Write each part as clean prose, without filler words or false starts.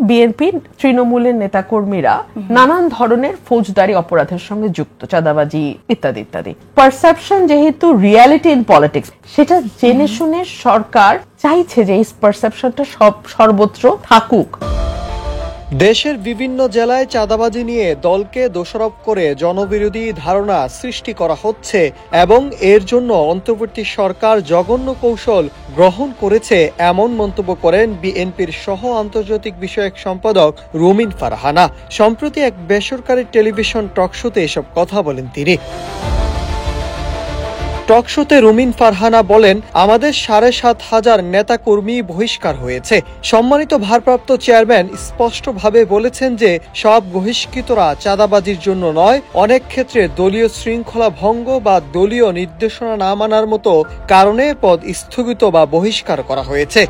BNP তৃণমূলের নেতাকর্মীরা নানান ধরনের ফৌজদারি অপরাধের সঙ্গে যুক্ত, চাঁদাবাজি ইত্যাদি ইত্যাদি। পারসেপশন যেহেতু রিয়ালিটি ইন পলিটিক্স, সেটা জেনে শুনে সরকার চাইছে যে এই পারসেপশনটা সর্বত্র থাকুক। দেশের বিভিন্ন জেলায় চাঁদাবাজি নিয়ে দলকে দোষারোপ করে জনবিরোধী ধারণা সৃষ্টি করা হচ্ছে এবং এর জন্য অন্তর্বর্তী সরকার জঘন্য কৌশল গ্রহণ করেছে, এমন মন্তব্য করেন বিএনপির সহ আন্তর্জাতিক বিষয়ক সম্পাদক রুমিন ফারহানা। সম্প্রতি এক বেসরকারি টেলিভিশন টকশোতে এসব কথা বলেন তিনি। টকশোতে রুমিন ফারহানা বলেন, আমাদের ৭,৫০০ নেতা কর্মী বহিষ্কার হয়েছে। সম্মানিত ভারপ্রাপ্ত চেয়ারম্যান স্পষ্টভাবে বলেছেন যে সব বহিষ্কৃতরা চাঁদাবাজির জন্য নয়, অনেক ক্ষেত্রে দলীয় শৃঙ্খলা ভঙ্গ বা দলীয় নির্দেশনা না মানার মতো কারণে পদ স্থগিত বা বহিষ্কার করা হয়েছে।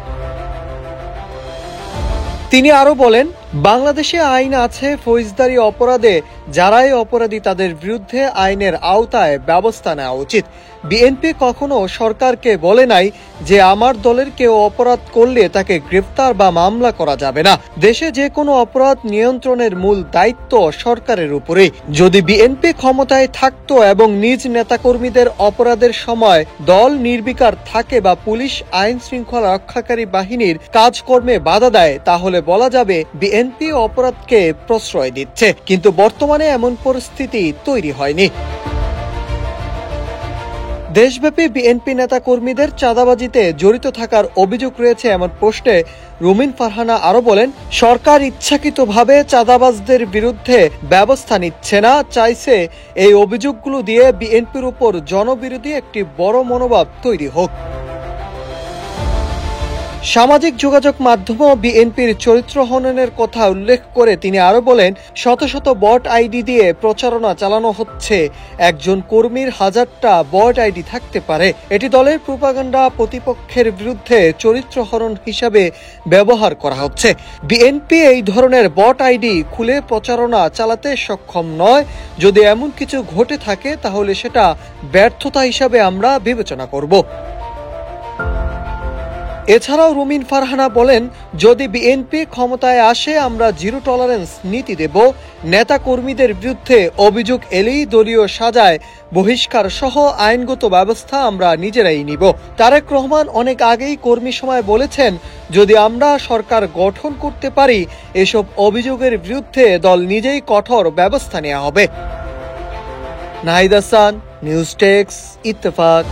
তিনি আরো বলেন, বাংলাদেশে আইন আছে, ফৌজদারি অপরাধে যারাই অপরাধী তাদের বিরুদ্ধে আইনের আওতায় ব্যবস্থা নেওয়া উচিত। বিএনপি কখনো সরকারকে বলে নাই যে আমার দলের কেউ অপরাধ করলে তাকে গ্রেফতার বা মামলা করা যাবে না। দেশে যে কোনো অপরাধ নিয়ন্ত্রণের মূল দায়িত্ব সরকারের উপরেই। যদি বিএনপি ক্ষমতায় থাকতো এবং নিজ নেতাকর্মীদের অপরাধের সময় দল নির্বিকার থাকে বা পুলিশ আইন শৃঙ্খলা রক্ষাকারী বাহিনীর কাজকর্মে বাধা দেয়, তাহলে বলা যাবে বিএনপি অপরাধকে প্রশ্রয় দিচ্ছে। কিন্তু বর্তমানে এমন পরিস্থিতি তৈরি হয়নি। দেশব্যাপী বিএনপি নেতা কর্মীদের চাঁদাবাজিতে জড়িত থাকার অভিযোগ রয়েছে এমন প্রশ্নে রুমিন ফারহানা আরো বলেন, সরকার ইচ্ছাকৃতভাবে চাঁদাবাজদের বিরুদ্ধে ব্যবস্থা নিচ্ছে না, চাইছে এই অভিযোগগুলো দিয়ে বিএনপির উপর জনবিরোধী একটি বড় মনোভাব তৈরি হোক। সামাজিক যোগাযোগ মাধ্যমেও বিএনপির চরিত্র হননের কথা উল্লেখ করে তিনি আরো বলেন, শত শত বট আইডি দিয়ে প্রচারণা চালানো হচ্ছে। একজন কর্মীর 1000টা বট আইডি থাকতে পারে। এটি দলের প্রোপাগান্ডা, প্রতিপক্ষের বিরুদ্ধে চরিত্র হনন হিসাবে ব্যবহার করা হচ্ছে। বিএনপি এই ধরনের বট আইডি খুলে প্রচারণা চালাতে সক্ষম নয়। যদি এমন কিছু ঘটে থাকে তাহলে সেটা ব্যর্থতা হিসাবে আমরা বিবেচনা করব। এছাড়াও রুমিন ফারহানা বলেন, যদি বিএনপি ক্ষমতায় আসে আমরা জিরো টলারেন্স নীতি দেব। নেতা কর্মীদের বিরুদ্ধে অভিযোগ এলেই দলীয় সাজায় বহিষ্কার সহ আইনগত ব্যবস্থা আমরা নিজেরাই নিব। তারেক রহমান অনেক আগেই কর্মী সভায় বলেছেন, যদি আমরা সরকার গঠন করতে পারি এসব অভিযোগের বিরুদ্ধে দল নিজেই কঠোর ব্যবস্থা নেওয়া হবে। Nahid Hasan, news desk, Ittefaq.